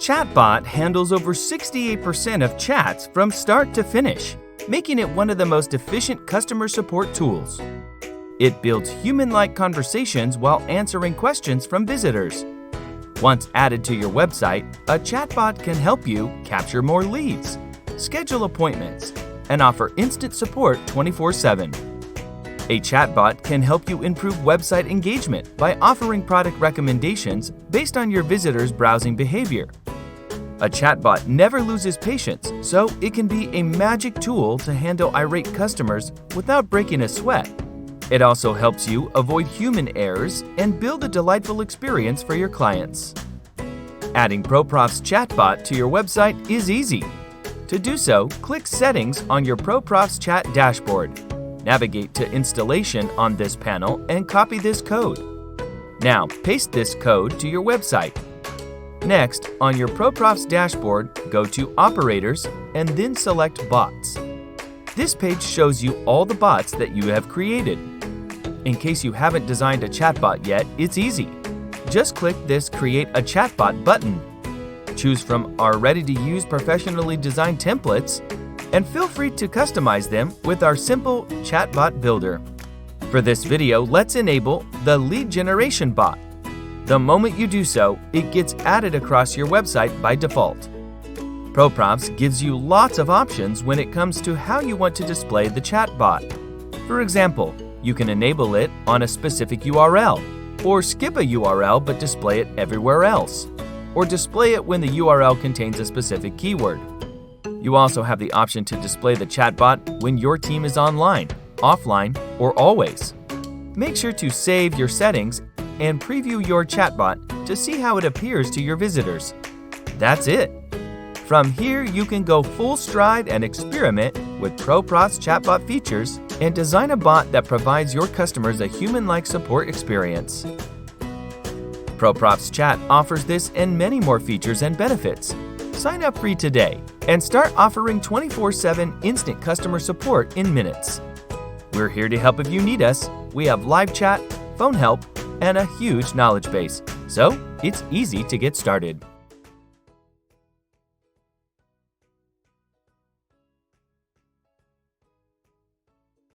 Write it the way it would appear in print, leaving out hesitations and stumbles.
Chatbot handles over 68% of chats from start to finish, making it one of the most efficient customer support tools. It builds human-like conversations while answering questions from visitors. Once added to your website, a chatbot can help you capture more leads, schedule appointments, and offer instant support 24/7. A chatbot can help you improve website engagement by offering product recommendations based on your visitors' browsing behavior. A chatbot never loses patience, so it can be a magic tool to handle irate customers without breaking a sweat. It also helps you avoid human errors and build a delightful experience for your clients. Adding ProProfs Chatbot to your website is easy. To do so, click Settings on your ProProfs Chat dashboard. Navigate to Installation on this panel and copy this code. Now, paste this code to your website. Next, on your ProProfs dashboard, go to Operators and then select Bots. This page shows you all the bots that you have created. In case you haven't designed a chatbot yet, it's easy. Just click this Create a Chatbot button. Choose from our ready-to-use professionally designed templates and feel free to customize them with our simple chatbot builder. For this video, let's enable the lead generation bot. The moment you do so, it gets added across your website by default. ProProfs gives you lots of options when it comes to how you want to display the chatbot. For example, you can enable it on a specific URL, or skip a URL but display it everywhere else, or display it when the URL contains a specific keyword. You also have the option to display the chatbot when your team is online, offline, or always. Make sure to save your settings and preview your chatbot to see how it appears to your visitors. That's it. From here, you can go full stride and experiment with ProProfs Chatbot features and design a bot that provides your customers a human-like support experience. ProProfs Chat offers this and many more features and benefits. Sign up free today and start offering 24/7 instant customer support in minutes. We're here to help if you need us. We have live chat, phone help, and a huge knowledge base, so it's easy to get started.